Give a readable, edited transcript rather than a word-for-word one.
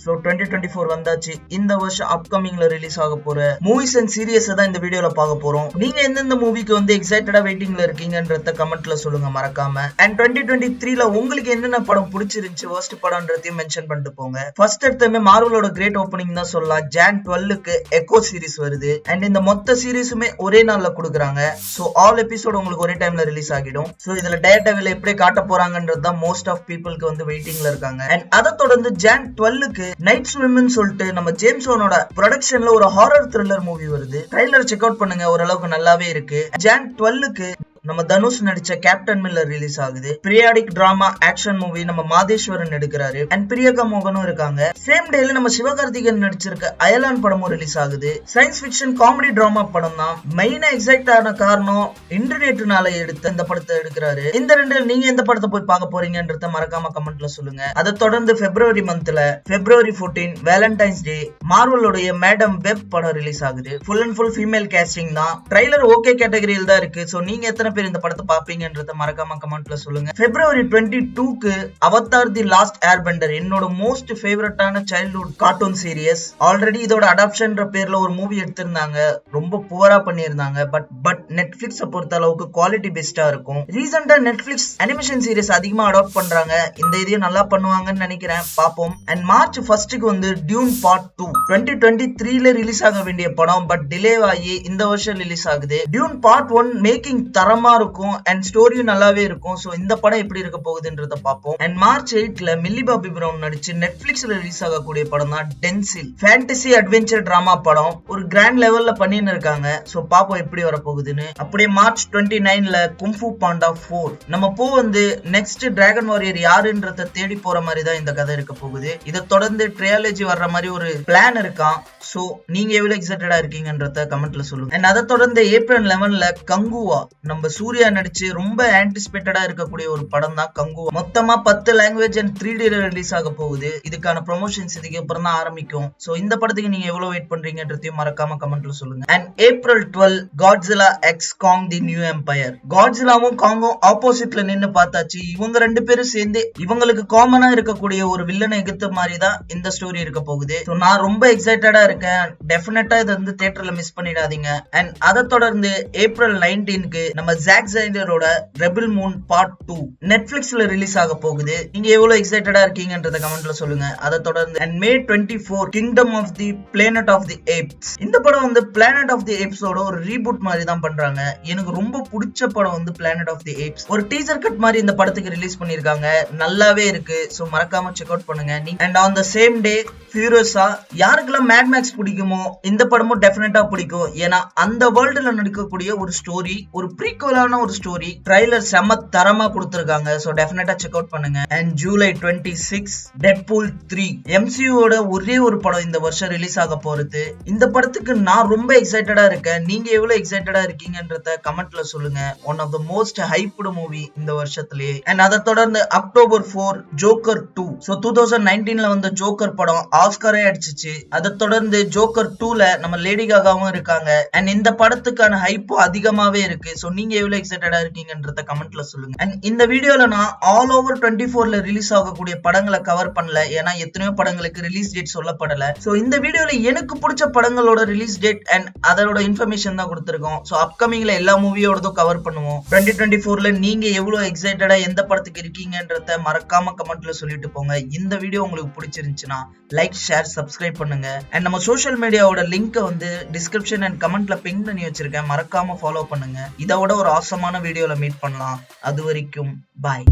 So 2024 வந்தாச்சு. இந்த வருஷம் அப்கமிங்ல ரிலீஸ் ஆக போற மூவிஸ் அண்ட் சீரியஸ் தான் இந்த வீடியோல பார்க்க போறோம். நீங்க எந்தெந்த மூவிக்கு வந்து எக்ஸைட்டடா வெயிட்டிங்ல இருக்கீங்கன்றத கமெண்ட்ல சொல்லுங்க மறக்காம. அண்ட் 2023ல உங்களுக்கு என்னென்ன படம் பிடிச்சிருந்துச்சு, ஃபர்ஸ்ட் படம்ன்றதையும் மென்ஷன் பண்ணிட்டு போங்க. ஃபர்ஸ்ட் எடுத்தமே மார்வலோட கிரேட் ஓப்பனிங் தான் சொல்லலாம். ஜான் 12க்கு எக்கோ சீரிஸ் வருது. அண்ட் இந்த மொத்த சீரிஸுமே ஒரே நாள்ல கொடுக்குறாங்க. சோ ஆல் எபிசோட் உங்களுக்கு ஒரே டைம்ல ரிலீஸ் ஆகிடும். சோ இதுல டேட்டாவில் எப்படி காட்ட போறாங்கன்றது தான் மோஸ்ட் ஆஃப் பீப்புளுக்கு வந்து வெயிட்டிங்ல இருக்காங்க. அண்ட் அதை தொடர்ந்து ஜான் 12க்கு நைட் ஸ்விம்னு சொல்லிட்டு நம்ம ஜேம்ஸ் வானோட ப்ரொடக்ஷன்ல ஒரு ஹாரர் த்ரில்லர் மூவி வருது. ட்ரைலர் செக் அவுட் பண்ணுங்க, ஓரளவுக்கு நல்லாவே இருக்கு. ஜான் 12க்கு நம்ம தனுஷ் நடிச்ச கேப்டன் மில்லர் ரிலீஸ் ஆகுது. பீரியாடிக் டிராமா ஆக்ஷன் மூவி நம்ம மாதேஸ்வரன் எடுக்கிறாரு. அண்ட் பிரியங்கா மோகனும் இருக்காங்க. சேம் டேல நம்ம சிவகார்த்திகேயன் நடிச்சிருக்க அயலான் படமும் ரிலீஸ் ஆகுது. சயின்ஸ் ஃபிக்ஷன் காமெடி டிராமா படம் தான். மெயினா எக்ஸைட் ஆன காரணம் இன்டர்நெட்னால எடுத்த இந்த படத்தை எடுக்கிறாரு. இந்த ரெண்டு நீங்க எந்த படத்தை போய் பார்க்க போறீங்கன்றத மறக்காம கமெண்ட்ல சொல்லுங்க. அதை தொடர்ந்து பிப்ரவரி மந்த்ல பிப்ரவரி 14 வேலண்டைன்ஸ் டே மார்வலுடைய மேடம் வெப் படம் ரிலீஸ் ஆகுது. Full and full female casting தான். ட்ரைலர் ஓகே கேட்டகரியில் தான் இருக்கு. சோ நீங்க எத்தனை பேர் இந்த படத்தை பாப்பீங்கன்றத மறக்காம கமெண்ட்ல சொல்லுங்க. பிப்ரவரி 22க்கு அவதார் தி லாஸ்ட் ஏர்பெண்டர் என்னோட மோஸ்ட் ஃபேவரட்டான சைல்ட்ஹுட் கார்ட்டூன் சீரியஸ். ஆல்ரெடி இதோட அடாப்ஷன்ற பேர்ல ஒரு மூவி எடுத்திருந்தாங்க. ரொம்ப புவரா பண்ணியிருந்தாங்க. பட் நெட்ஃபிளிக்ஸ் பொறுத்த அளவுக்கு குவாலிட்டி பெஸ்டா இருக்கும். ரீசெண்டா நெட்ஃபிளிக்ஸ் அனிமேஷன் சீரியஸ் அதிகமா அடாப்ட் பண்றாங்க. இந்த இதையும் நல்லா பண்ணுவாங்கன்னு நினைக்கிறேன். பாப்போம். அண்ட் மார்ச் 1க்கு வந்து டியூன் பார்ட் 2 2023ல ரிலீஸ் ஆக வேண்டிய படம். பட் டிலே ஆகி இந்த வருஷம் ரிலீஸ் ஆகுது. டியூன் பார்ட் 1 மேக்கிங் தரமா இருக்கும். அண்ட் ஸ்டோரியும் நல்லாவே இருக்கும். சோ இந்த படம் எப்படி இருக்க போகுதுன்றத பாப்போம். அண்ட் மார்ச் 8ல மில்லி பாபி பிரவுன் நடிச்சு நெட்ஃபிளிக்ஸ்ல ரிலீஸ் ஆகக்கூடிய படம் தான் டென்சில். ஃபேண்டசி அட்வென்ச்சர் டிராமா படம். ஒரு கிராண்ட் லெவல்ல பண்ணின்னு இருக்காங்க. சோ பாப்போம் எப்படி வர போகுதுன்னு. அப்படியே மார்ச் 29ல கும்ஃபு பாண்டா 4 நம்ம போ வந்து நெக்ஸ்ட் டிராகன் வாரியர் யாருன்றத தேடி போற மாதிரி தான் இந்த கதை இருக்க போகுது. இதை தொடர்ந்து ட்ரையாலஜி வர்ற மாதிரி ஒரு பிளான் இருக்கான். சோ நீங்க எவ்வளவு எக்ஸைட்டடா இருக்கீங்கன்றத கமெண்ட்ல சொல்லுங்க. அண்ட் அதை தொடர்ந்து ஏப்ரல் 11ல கங்குவா நம்ம சூர்யா நடிச்சு ரொம்ப ஆன்டிசிபேட்டடா இருக்கக்கூடிய ஒரு படம் தான் கங்குவா. மொத்தமா 10 லாங்குவேஜ் அண்ட் 3D ரிலீஸ் ஆக போகுது. இதுக்கான ப்ரொமோஷன்ஸ் இதுக்கு அப்புறம் தான் ஆரம்பிக்கும். சோ இந்த படத்துக்கு நீங்க எவ்வளவு வெயிட் பண்றீங்கன்றதையும் மறக்காம கமெண்ட்ல சொல்லுங்க. And April 12 Godzilla x Kong the new empire. காட்ஸில்லாவும் காங்கும் ஆப்போசிட்ல நின்னு பார்த்தாச்சு. இவங்க ரெண்டு பேரும் சேர்ந்து இவங்களுக்கு காமனா இருக்கக்கூடிய ஒரு வில்லனை எதிர்த்த மாதிரி தான் இந்த ஸ்டோரி இருக்க போகுது. நான் ரொம்ப எக்ஸைட்டடா இருக்கேன். டெஃபினட்டா இதை வந்து தியேட்டர்ல மிஸ் பண்ணிடாதீங்க. அண்ட் அதை தொடர்ந்து ஏப்ரல் 19க்கு நம்ம ஜாக் ஸ்னைடரோட ரெபல் மூன் பார்ட் 2 நெட்ஃபிளிக்ஸ்ல ரிலீஸ் ஆக போகுது. நீங்க எவ்வளவு எக்ஸைட்டடா இருக்கீங்கன்றத கமெண்ட்ல சொல்லுங்க. அதை தொடர்ந்து and May 24 Kingdom of the Planet of the Apes. இந்த படம் வந்து பிளானட் ஆஃப் தி ஏப்ஸோட ஒரு ரீபூட் மாதிரி தான் பண்றாங்க. எனக்கு ரொம்ப பிடிச்ச படம் வந்து பிளானட் ஆஃப் தி ஏப்ஸ். ஒரு டீசர் கட் மாதிரி இந்த படத்துக்கு ரிலீஸ் பண்ணிருக்காங்க. நல்லாவே இருக்கு. சோ மறக்காம செக் அவுட் பண்ணுங்க. And on the same day ஃபியூரியஸா யாருக்கெல்லாம் மேட் மேக்ஸ் பிடிக்குமோ இந்த படமும் டெஃபினட்டா பிடிக்கும். ஏன்னா அந்த வேர்ல்டுல நடக்கக்கூடிய ஒரு ஸ்டோரி, ஒரு ப்ரீக்வலான ஒரு ஸ்டோரி. ட்ரைலர் செம்ம தரமா கொடுத்திருக்காங்க. சோ டெஃபினட்டா செக் அவுட் பண்ணுங்க. அண்ட் ஜூலை 26 டெட்பூல் 3 MCUவோட ஒரே ஒரு படம் இந்த வருஷம் ரிலீஸ் ஆக போறது. இந்த படத்துக்கு நான் ரொம்ப எக்ஸைட்டடா இருக்கேன். நீங்க எவ்வளவு எக்ஸைட்டடா இருக்கீங்கன்றத கமெண்ட்ல சொல்லுங்க. One of the most hyped movie இந்த வருஷத்திலேயே. அண்ட் அதை தொடர்ந்து அக்டோபர் 4 ஜோக்கர் 2. சோ 2019ல வந்த ஜோக்கர் படம் ஆஸ்காரே அடிச்சிச்சு. அதை தொடர்ந்து ஜோக்கர் 2ல நம்ம லேடி காகாவும் இருக்காங்க. அண்ட் இந்த படத்துக்கான ஹைப் அதிகமாவே இருக்கு. சோ நீங்க எவ்வளவு எக்ஸைட்டடா இருக்கீங்கன்றத கமெண்ட்ல சொல்லுங்க. அண்ட் இந்த வீடியோல நான் ஆல் ஓவர் 24ல ரிலீஸ் ஆகக்கூடிய படங்களை கவர் பண்ணல. ஏன்னா எத்தனையோ படங்களுக்கு ரிலீஸ் டேட் சொல்லப்படல. சோ இந்த வீடியோல எனக்கு பிடிச்ச படங்களோட ரிலீஸ் டேட் அண்ட் அதோட இன்ஃபர்மேஷன் தான் கொடுத்திருக்கோம். சோ அப்கமிங்ல எல்லா மூவியோடதும் கவர் பண்ணுவோம். 2024ல நீங்க எவ்வளவு எக்ஸைட்டடா எந்த படத்துக்கு இருக்கீங்கன்றத மறக்காம கமெண்ட்ல சொல்லிட்டு போங்க. இந்த வீடியோ உங்களுக்கு பிடிச்சிருந்துச்சுன்னா லைக், ஷேர், சப்ஸ்கிரைப் பண்ணுங்க. அண்ட் நம்ம சோஷியல் மீடியாவோட லிங்க் வந்து டிஸ்கிரிப்ஷன் அண்ட் கமெண்ட்ல பின் பண்ணி வச்சிருக்கேன். மறக்காம ஃபாலோ பண்ணுங்க. இதோட ஒரு ஆசமான வீடியோல மீட் பண்ணலாம். அது வரைக்கும் பாய்.